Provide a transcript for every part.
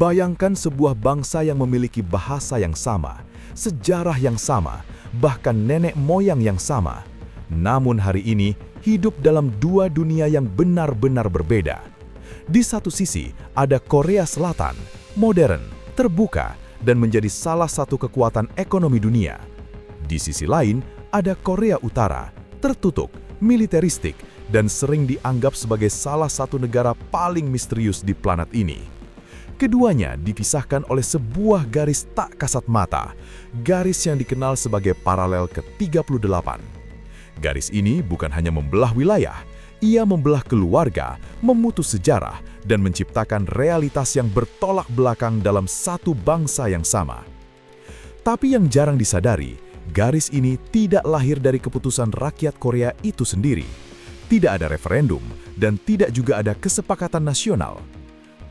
Bayangkan sebuah bangsa yang memiliki bahasa yang sama, sejarah yang sama, bahkan nenek moyang yang sama. Namun hari ini hidup dalam dua dunia yang benar-benar berbeda. Di satu sisi ada Korea Selatan, modern, terbuka, dan menjadi salah satu kekuatan ekonomi dunia. Di sisi lain ada Korea Utara, tertutup, militeristik, dan sering dianggap sebagai salah satu negara paling misterius di planet ini. Keduanya dipisahkan oleh sebuah garis tak kasat mata, garis yang dikenal sebagai paralel ke-38. Garis ini bukan hanya membelah wilayah, ia membelah keluarga, memutus sejarah, dan menciptakan realitas yang bertolak belakang dalam satu bangsa yang sama. Tapi yang jarang disadari, garis ini tidak lahir dari keputusan rakyat Korea itu sendiri. Tidak ada referendum, dan tidak juga ada kesepakatan nasional.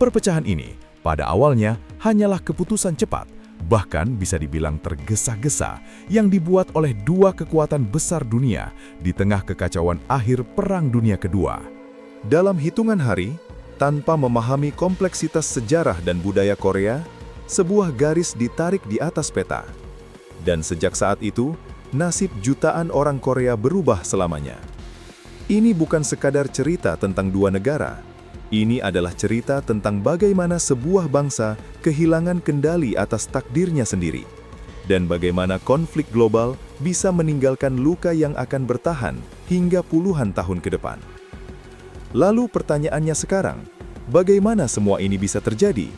Perpecahan ini pada awalnya hanyalah keputusan cepat, bahkan bisa dibilang tergesa-gesa, yang dibuat oleh dua kekuatan besar dunia di tengah kekacauan akhir Perang Dunia Kedua. Dalam hitungan hari, tanpa memahami kompleksitas sejarah dan budaya Korea, sebuah garis ditarik di atas peta. Dan sejak saat itu, nasib jutaan orang Korea berubah selamanya. Ini bukan sekadar cerita tentang dua negara. Ini adalah cerita tentang bagaimana sebuah bangsa kehilangan kendali atas takdirnya sendiri, dan bagaimana konflik global bisa meninggalkan luka yang akan bertahan hingga puluhan tahun ke depan. Lalu pertanyaannya sekarang, bagaimana semua ini bisa terjadi?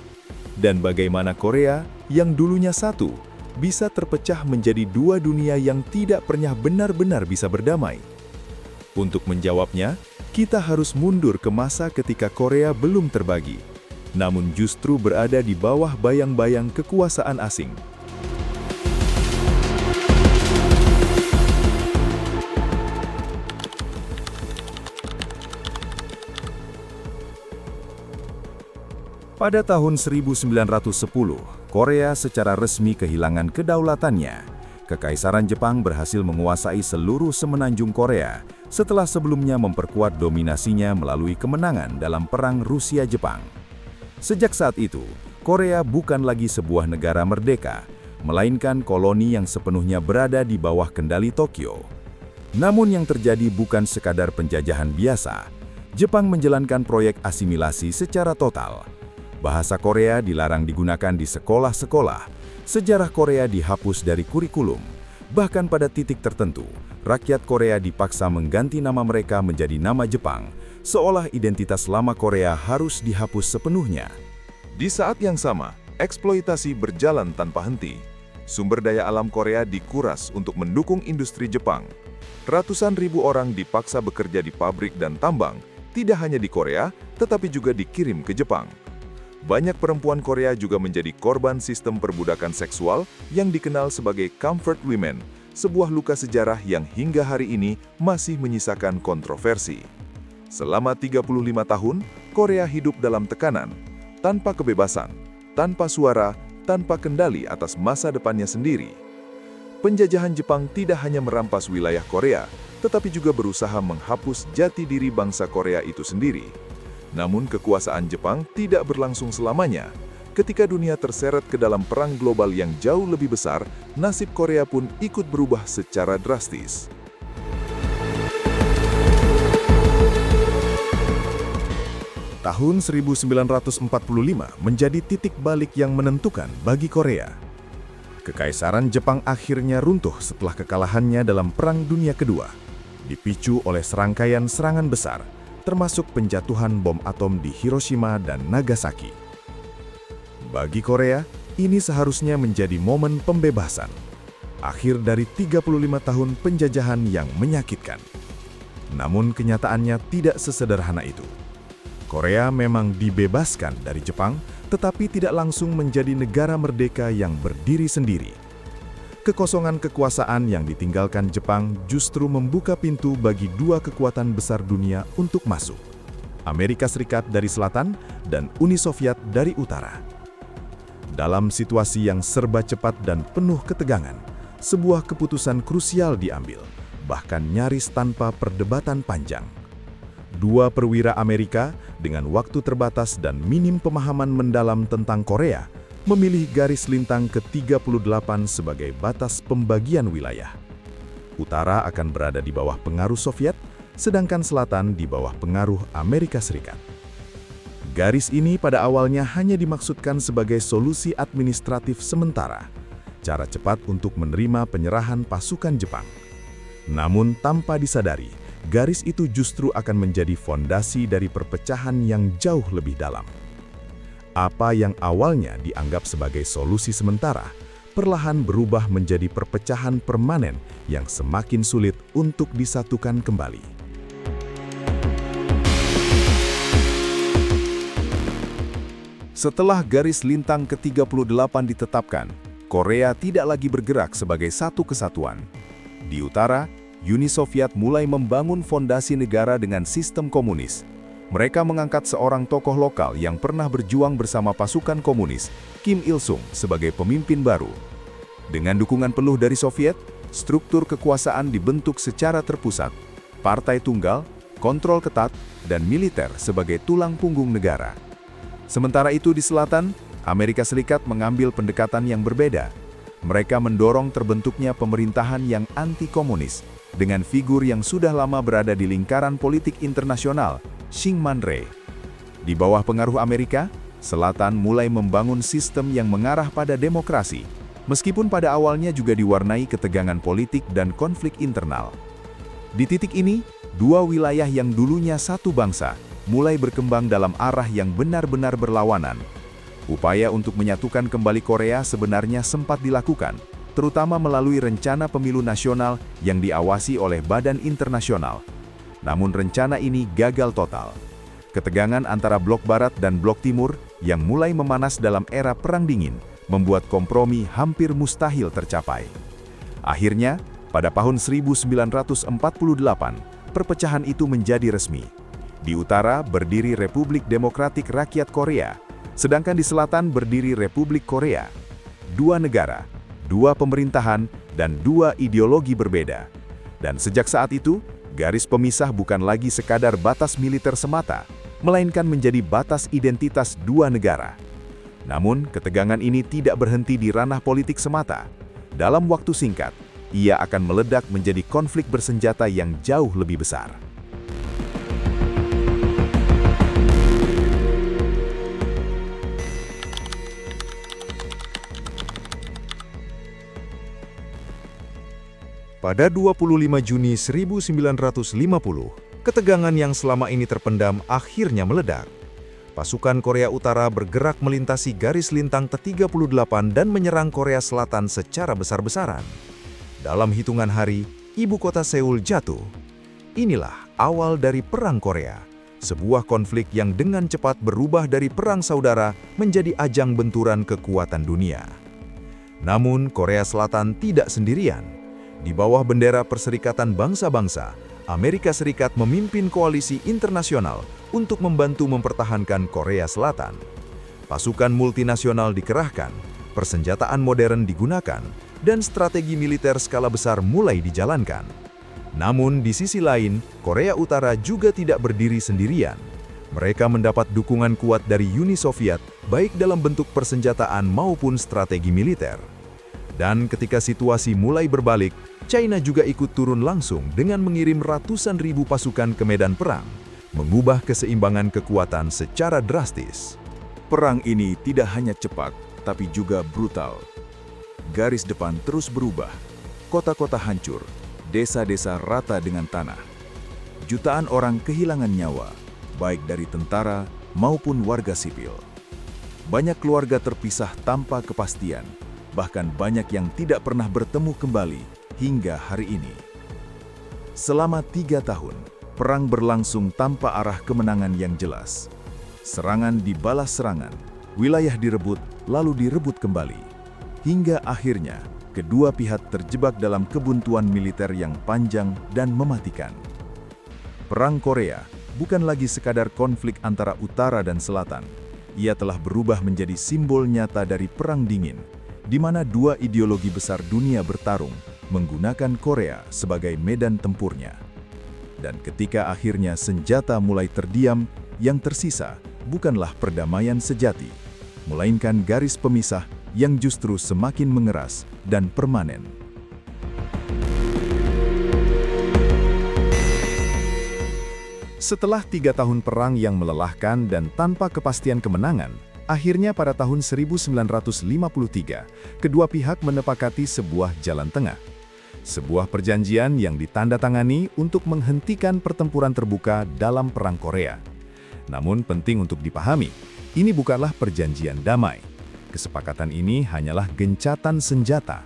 Dan bagaimana Korea yang dulunya satu, bisa terpecah menjadi dua dunia yang tidak pernah benar-benar bisa berdamai? Untuk menjawabnya, kita harus mundur ke masa ketika Korea belum terbagi, namun justru berada di bawah bayang-bayang kekuasaan asing. Pada tahun 1910, Korea secara resmi kehilangan kedaulatannya. Kekaisaran Jepang berhasil menguasai seluruh semenanjung Korea setelah sebelumnya memperkuat dominasinya melalui kemenangan dalam Perang Rusia-Jepang. Sejak saat itu, Korea bukan lagi sebuah negara merdeka, melainkan koloni yang sepenuhnya berada di bawah kendali Tokyo. Namun yang terjadi bukan sekadar penjajahan biasa. Jepang menjalankan proyek asimilasi secara total. Bahasa Korea dilarang digunakan di sekolah-sekolah. Sejarah Korea dihapus dari kurikulum. Bahkan pada titik tertentu, rakyat Korea dipaksa mengganti nama mereka menjadi nama Jepang, seolah identitas lama Korea harus dihapus sepenuhnya. Di saat yang sama, eksploitasi berjalan tanpa henti. Sumber daya alam Korea dikuras untuk mendukung industri Jepang. Ratusan ribu orang dipaksa bekerja di pabrik dan tambang, tidak hanya di Korea, tetapi juga dikirim ke Jepang. Banyak perempuan Korea juga menjadi korban sistem perbudakan seksual yang dikenal sebagai comfort women, sebuah luka sejarah yang hingga hari ini masih menyisakan kontroversi. Selama 35 tahun, Korea hidup dalam tekanan, tanpa kebebasan, tanpa suara, tanpa kendali atas masa depannya sendiri. Penjajahan Jepang tidak hanya merampas wilayah Korea, tetapi juga berusaha menghapus jati diri bangsa Korea itu sendiri. Namun kekuasaan Jepang tidak berlangsung selamanya. Ketika dunia terseret ke dalam perang global yang jauh lebih besar, nasib Korea pun ikut berubah secara drastis. Tahun 1945 menjadi titik balik yang menentukan bagi Korea. Kekaisaran Jepang akhirnya runtuh setelah kekalahannya dalam Perang Dunia Kedua, dipicu oleh serangkaian serangan besar, termasuk penjatuhan bom atom di Hiroshima dan Nagasaki. Bagi Korea, ini seharusnya menjadi momen pembebasan. Akhir dari 35 tahun penjajahan yang menyakitkan. Namun kenyataannya tidak sesederhana itu. Korea memang dibebaskan dari Jepang, tetapi tidak langsung menjadi negara merdeka yang berdiri sendiri. Kekosongan kekuasaan yang ditinggalkan Jepang justru membuka pintu bagi dua kekuatan besar dunia untuk masuk. Amerika Serikat dari selatan dan Uni Soviet dari utara. Dalam situasi yang serba cepat dan penuh ketegangan, sebuah keputusan krusial diambil, bahkan nyaris tanpa perdebatan panjang. Dua perwira Amerika dengan waktu terbatas dan minim pemahaman mendalam tentang Korea memilih garis lintang ke-38 sebagai batas pembagian wilayah. Utara akan berada di bawah pengaruh Soviet, sedangkan selatan di bawah pengaruh Amerika Serikat. Garis ini pada awalnya hanya dimaksudkan sebagai solusi administratif sementara, cara cepat untuk menerima penyerahan pasukan Jepang. Namun tanpa disadari, garis itu justru akan menjadi fondasi dari perpecahan yang jauh lebih dalam. Apa yang awalnya dianggap sebagai solusi sementara, perlahan berubah menjadi perpecahan permanen yang semakin sulit untuk disatukan kembali. Setelah garis lintang ke-38 ditetapkan, Korea tidak lagi bergerak sebagai satu kesatuan. Di utara, Uni Soviet mulai membangun fondasi negara dengan sistem komunis. Mereka mengangkat seorang tokoh lokal yang pernah berjuang bersama pasukan komunis, Kim Il-sung, sebagai pemimpin baru. Dengan dukungan penuh dari Soviet, struktur kekuasaan dibentuk secara terpusat, partai tunggal, kontrol ketat, dan militer sebagai tulang punggung negara. Sementara itu di selatan, Amerika Serikat mengambil pendekatan yang berbeda. Mereka mendorong terbentuknya pemerintahan yang anti-komunis, dengan figur yang sudah lama berada di lingkaran politik internasional, Syngman Rhee. Di bawah pengaruh Amerika, selatan mulai membangun sistem yang mengarah pada demokrasi, meskipun pada awalnya juga diwarnai ketegangan politik dan konflik internal. Di titik ini, dua wilayah yang dulunya satu bangsa mulai berkembang dalam arah yang benar-benar berlawanan. Upaya untuk menyatukan kembali Korea sebenarnya sempat dilakukan, terutama melalui rencana pemilu nasional yang diawasi oleh badan internasional. Namun rencana ini gagal total. Ketegangan antara blok barat dan blok timur yang mulai memanas dalam era Perang Dingin membuat kompromi hampir mustahil tercapai. Akhirnya, pada tahun 1948, perpecahan itu menjadi resmi. Di utara berdiri Republik Demokratik Rakyat Korea, sedangkan di selatan berdiri Republik Korea. Dua negara, dua pemerintahan, dan dua ideologi berbeda. Dan sejak saat itu, garis pemisah bukan lagi sekadar batas militer semata, melainkan menjadi batas identitas dua negara. Namun, ketegangan ini tidak berhenti di ranah politik semata. Dalam waktu singkat, ia akan meledak menjadi konflik bersenjata yang jauh lebih besar. Pada 25 Juni 1950, ketegangan yang selama ini terpendam akhirnya meledak. Pasukan Korea Utara bergerak melintasi garis lintang ke-38 dan menyerang Korea Selatan secara besar-besaran. Dalam hitungan hari, ibu kota Seoul jatuh. Inilah awal dari Perang Korea, sebuah konflik yang dengan cepat berubah dari perang saudara menjadi ajang benturan kekuatan dunia. Namun, Korea Selatan tidak sendirian. Di bawah bendera Perserikatan Bangsa-Bangsa, Amerika Serikat memimpin koalisi internasional untuk membantu mempertahankan Korea Selatan. Pasukan multinasional dikerahkan, persenjataan modern digunakan, dan strategi militer skala besar mulai dijalankan. Namun di sisi lain, Korea Utara juga tidak berdiri sendirian. Mereka mendapat dukungan kuat dari Uni Soviet, baik dalam bentuk persenjataan maupun strategi militer. Dan ketika situasi mulai berbalik, China juga ikut turun langsung dengan mengirim ratusan ribu pasukan ke medan perang, mengubah keseimbangan kekuatan secara drastis. Perang ini tidak hanya cepat, tapi juga brutal. Garis depan terus berubah, kota-kota hancur, desa-desa rata dengan tanah. Jutaan orang kehilangan nyawa, baik dari tentara maupun warga sipil. Banyak keluarga terpisah tanpa kepastian, bahkan banyak yang tidak pernah bertemu kembali hingga hari ini. Selama 3 tahun, perang berlangsung tanpa arah kemenangan yang jelas. Serangan dibalas serangan, wilayah direbut lalu direbut kembali. Hingga akhirnya, kedua pihak terjebak dalam kebuntuan militer yang panjang dan mematikan. Perang Korea bukan lagi sekadar konflik antara utara dan selatan. Ia telah berubah menjadi simbol nyata dari Perang Dingin, di mana dua ideologi besar dunia bertarung menggunakan Korea sebagai medan tempurnya. Dan ketika akhirnya senjata mulai terdiam, yang tersisa bukanlah perdamaian sejati, melainkan garis pemisah yang justru semakin mengeras dan permanen. Setelah 3 tahun perang yang melelahkan dan tanpa kepastian kemenangan, akhirnya pada tahun 1953, kedua pihak menepakati sebuah jalan tengah. Sebuah perjanjian yang ditandatangani untuk menghentikan pertempuran terbuka dalam Perang Korea. Namun penting untuk dipahami, ini bukanlah perjanjian damai. Kesepakatan ini hanyalah gencatan senjata.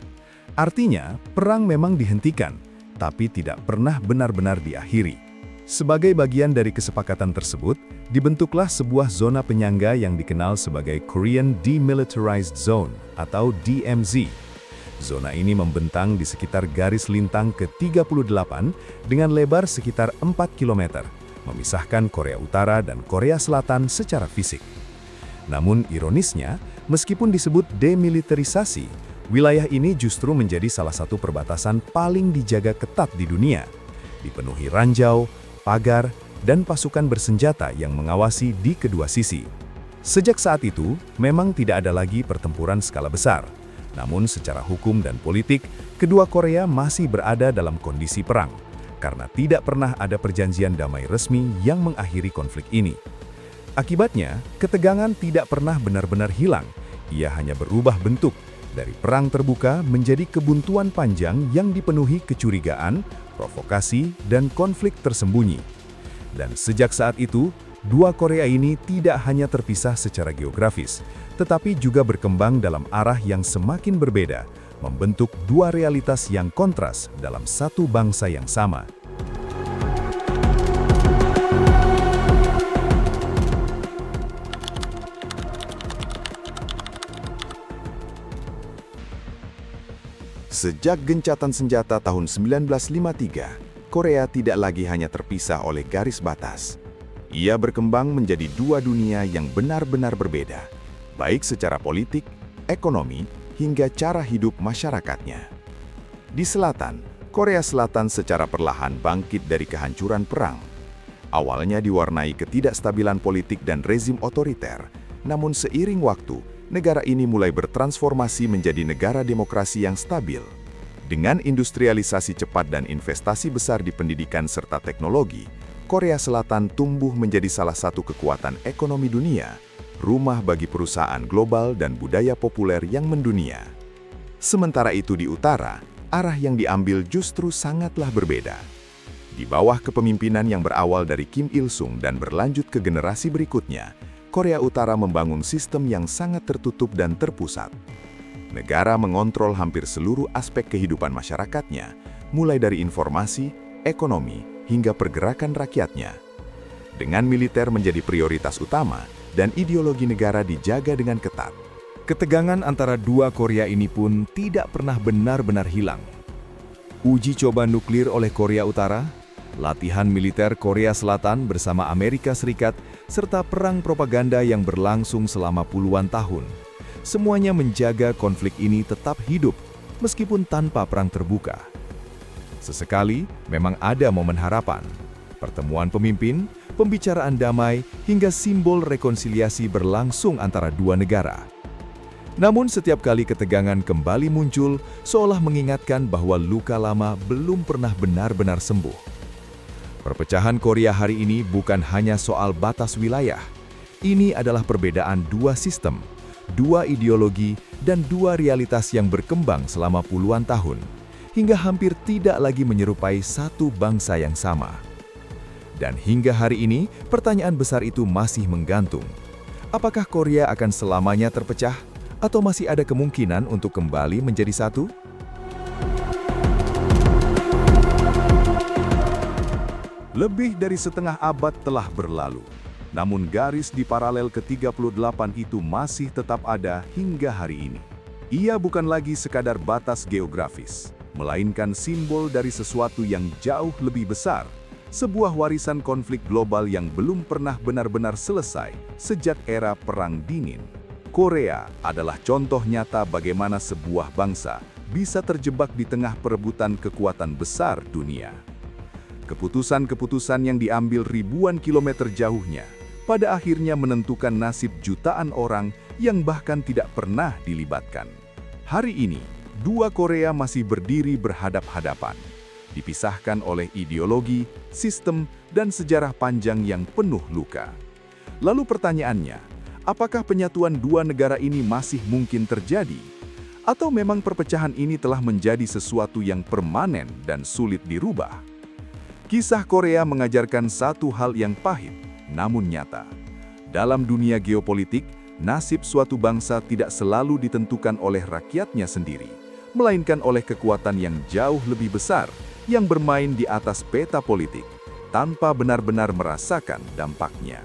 Artinya, perang memang dihentikan, tapi tidak pernah benar-benar diakhiri. Sebagai bagian dari kesepakatan tersebut, dibentuklah sebuah zona penyangga yang dikenal sebagai Korean Demilitarized Zone atau DMZ. Zona ini membentang di sekitar garis lintang ke-38 dengan lebar sekitar 4 km, memisahkan Korea Utara dan Korea Selatan secara fisik. Namun ironisnya, meskipun disebut demilitarisasi, wilayah ini justru menjadi salah satu perbatasan paling dijaga ketat di dunia, dipenuhi ranjau, pagar, dan pasukan bersenjata yang mengawasi di kedua sisi. Sejak saat itu, memang tidak ada lagi pertempuran skala besar. Namun secara hukum dan politik, kedua Korea masih berada dalam kondisi perang, karena tidak pernah ada perjanjian damai resmi yang mengakhiri konflik ini. Akibatnya, ketegangan tidak pernah benar-benar hilang, ia hanya berubah bentuk, dari perang terbuka menjadi kebuntuan panjang yang dipenuhi kecurigaan, provokasi, dan konflik tersembunyi. Dan sejak saat itu, dua Korea ini tidak hanya terpisah secara geografis, tetapi juga berkembang dalam arah yang semakin berbeda, membentuk dua realitas yang kontras dalam satu bangsa yang sama. Sejak gencatan senjata tahun 1953, Korea tidak lagi hanya terpisah oleh garis batas. Ia berkembang menjadi dua dunia yang benar-benar berbeda, baik secara politik, ekonomi, hingga cara hidup masyarakatnya. Di selatan, Korea Selatan secara perlahan bangkit dari kehancuran perang. Awalnya diwarnai ketidakstabilan politik dan rezim otoriter, namun seiring waktu, negara ini mulai bertransformasi menjadi negara demokrasi yang stabil. Dengan industrialisasi cepat dan investasi besar di pendidikan serta teknologi, Korea Selatan tumbuh menjadi salah satu kekuatan ekonomi dunia, rumah bagi perusahaan global dan budaya populer yang mendunia. Sementara itu di utara, arah yang diambil justru sangatlah berbeda. Di bawah kepemimpinan yang berawal dari Kim Il-sung dan berlanjut ke generasi berikutnya, Korea Utara membangun sistem yang sangat tertutup dan terpusat. Negara mengontrol hampir seluruh aspek kehidupan masyarakatnya, mulai dari informasi, ekonomi, hingga pergerakan rakyatnya. Dengan militer menjadi prioritas utama dan ideologi negara dijaga dengan ketat. Ketegangan antara dua Korea ini pun tidak pernah benar-benar hilang. Uji coba nuklir oleh Korea Utara, latihan militer Korea Selatan bersama Amerika Serikat, serta perang propaganda yang berlangsung selama puluhan tahun. Semuanya menjaga konflik ini tetap hidup, meskipun tanpa perang terbuka. Sesekali, memang ada momen harapan. Pertemuan pemimpin, pembicaraan damai, hingga simbol rekonsiliasi berlangsung antara dua negara. Namun setiap kali ketegangan kembali muncul, seolah mengingatkan bahwa luka lama belum pernah benar-benar sembuh. Perpecahan Korea hari ini bukan hanya soal batas wilayah. Ini adalah perbedaan dua sistem, dua ideologi, dan dua realitas yang berkembang selama puluhan tahun, hingga hampir tidak lagi menyerupai satu bangsa yang sama. Dan hingga hari ini, pertanyaan besar itu masih menggantung. Apakah Korea akan selamanya terpecah, atau masih ada kemungkinan untuk kembali menjadi satu? Lebih dari setengah abad telah berlalu, namun garis di paralel ke-38 itu masih tetap ada hingga hari ini. Ia bukan lagi sekadar batas geografis, melainkan simbol dari sesuatu yang jauh lebih besar, sebuah warisan konflik global yang belum pernah benar-benar selesai sejak era Perang Dingin. Korea adalah contoh nyata bagaimana sebuah bangsa bisa terjebak di tengah perebutan kekuatan besar dunia. Keputusan-keputusan yang diambil ribuan kilometer jauhnya pada akhirnya menentukan nasib jutaan orang yang bahkan tidak pernah dilibatkan. Hari ini, dua Korea masih berdiri berhadap-hadapan, dipisahkan oleh ideologi, sistem, dan sejarah panjang yang penuh luka. Lalu pertanyaannya, apakah penyatuan dua negara ini masih mungkin terjadi? Atau memang perpecahan ini telah menjadi sesuatu yang permanen dan sulit dirubah? Kisah Korea mengajarkan satu hal yang pahit, namun nyata. Dalam dunia geopolitik, nasib suatu bangsa tidak selalu ditentukan oleh rakyatnya sendiri, melainkan oleh kekuatan yang jauh lebih besar yang bermain di atas peta politik, tanpa benar-benar merasakan dampaknya.